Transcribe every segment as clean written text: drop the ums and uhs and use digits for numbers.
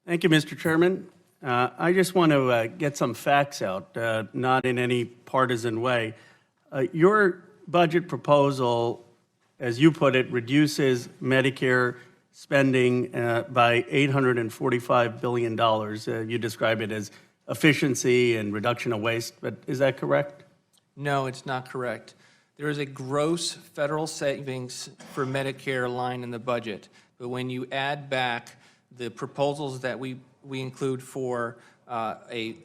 Thank you, Mr. Chairman. I just want to get some facts out, not in any partisan way. Your budget proposal, as you put it, reduces Medicare spending by $845 billion. You describe it as efficiency and reduction of waste, but is that correct? No, it's not correct. There is a gross federal savings for Medicare line in the budget, but when you add back the proposals that we include for a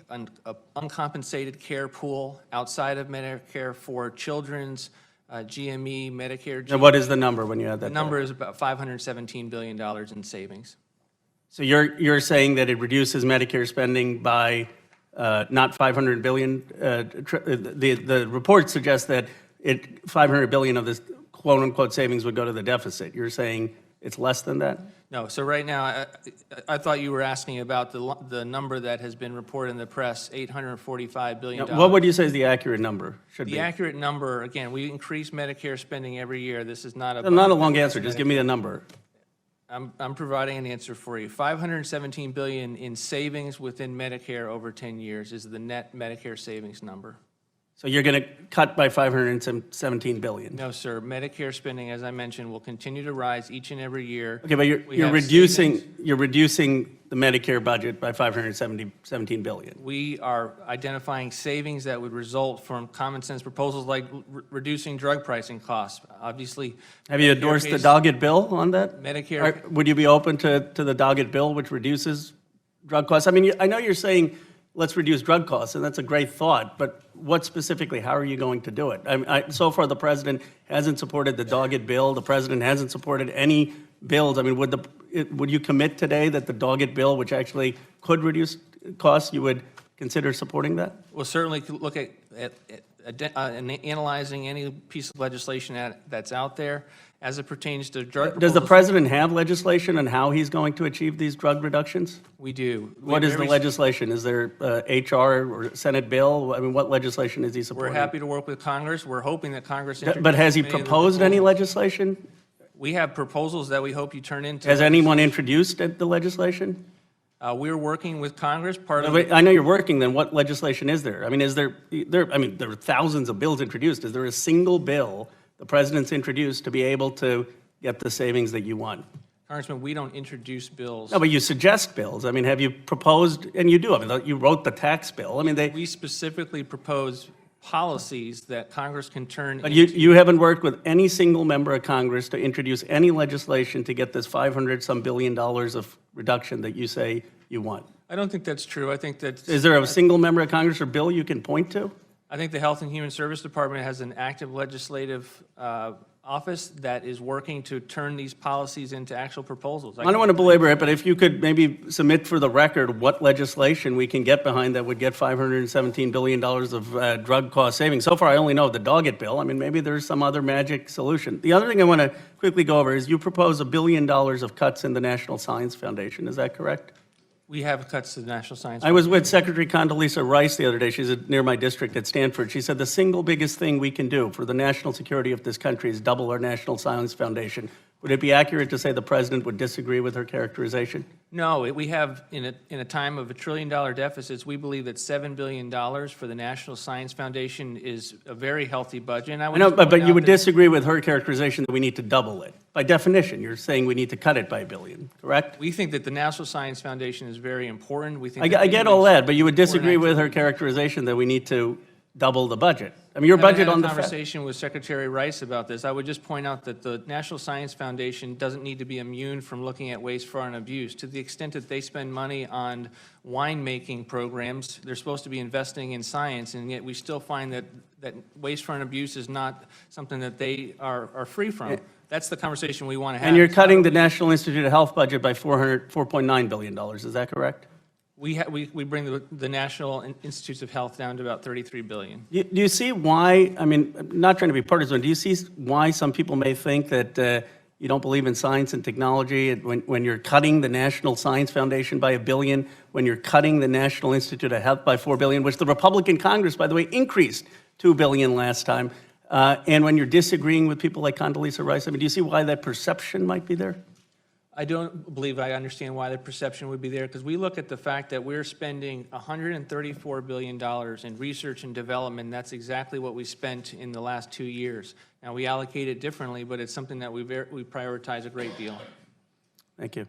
uncompensated care pool outside of Medicare for children's GME, Medicare. And what is the number when you add that? The number is about $517 billion in savings. So you're saying that it reduces Medicare spending by not $500 billion? The report suggests that $500 billion of this quote-unquote savings would go to the deficit. You're saying it's less than that? No, so right now, I thought you were asking about the number that has been reported in the press, $845 billion. Now, what would you say is the accurate number? The accurate number, again, we increase Medicare spending every year. This is not a... Not a long answer, just give me the number. I'm providing an answer for you. $517 billion in savings within Medicare over 10 years is the net Medicare savings number. So you're going to cut by $517 billion? No, sir. Medicare spending, as I mentioned, will continue to rise each and every year. Okay, but you're reducing the Medicare budget by $517 billion. We are identifying savings that would result from common sense proposals like reducing drug pricing costs. Obviously, have you endorsed the Doggett bill on that? Medicare. Would you be open to the Doggett bill, which reduces drug costs? I mean, I know you're saying let's reduce drug costs, and that's a great thought, but what specifically, how are you going to do it? So far, the president hasn't supported the Doggett bill. The president hasn't supported any bills. I mean, would you commit today that the Doggett bill, which actually could reduce costs, you would consider supporting that? We'll certainly look at analyzing any piece of legislation that's out there as it pertains to drug. Does the president have legislation on how he's going to achieve these drug reductions? We do. What is the legislation? Is there HR or Senate bill? I mean, what legislation is he supporting? We're happy to work with Congress. We're hoping that Congress. But has he proposed any legislation? We have proposals that we hope you turn into. Has anyone introduced the legislation? We're working with Congress. I know you're working. Then what legislation is there? I mean, there are thousands of bills introduced. Is there a single bill the president's introduced to be able to get the savings that you want? Congressman, we don't introduce bills. No, but you suggest bills. I mean, have you proposed? And you do. I mean, you wrote the tax bill. I mean, we specifically propose policies that Congress can turn but into. You haven't worked with any single member of Congress to introduce any legislation to get this $500-some billion of reduction that you say you want. I don't think that's true. I think that. Is there a single member of Congress or bill you can point to? I think the Health and Human Service Department has an active legislative office that is working to turn these policies into actual proposals. I don't want to belabor it, but if you could maybe submit for the record what legislation we can get behind that would get $517 billion of drug cost savings. So far, I only know the Doggett bill. I mean, maybe there's some other magic solution. The other thing I want to quickly go over is you propose $1 billion of cuts in the National Science Foundation. Is that correct? We have cuts to the National Science Foundation. I was with Secretary Condoleezza Rice the other day. She's near my district at Stanford. She said the single biggest thing we can do for the national security of this country is double our National Science Foundation. Would it be accurate to say the president would disagree with her characterization? No, we have, in a time of $1 trillion deficits, we believe that $7 billion for the National Science Foundation is a very healthy budget. And I know, but you would disagree with her characterization that we need to double it. By definition, you're saying we need to cut it by $1 billion, correct? We think that the National Science Foundation is very important. We think I get all that, but you would disagree with her characterization that we need to double the budget. I mean, your budget on the conversation with Secretary Rice about this. I would just point out that the National Science Foundation doesn't need to be immune from looking at waste, fraud, and abuse. To the extent that they spend money on winemaking programs, they're supposed to be investing in science, and yet we still find that waste, fraud, and abuse is not something that they are free from. That's the conversation we want to have. And you're cutting the National Institute of Health budget by $4.9 billion. Is that correct? We bring the National Institutes of Health down to about $33 billion. Do you see why, I mean, I'm not trying to be partisan, do you see why some people may think that you don't believe in science and technology when you're cutting the National Science Foundation by $1 billion, when you're cutting the National Institute of Health by $4 billion, which the Republican Congress, by the way, increased $2 billion last time, and when you're disagreeing with people like Condoleezza Rice? I mean, do you see why that perception might be there? I don't believe I understand why the perception would be there, because we look at the fact that we're spending $134 billion in research and development. That's exactly what we spent in the last 2 years. Now, we allocate it differently, but it's something that we prioritize a great deal. Thank you.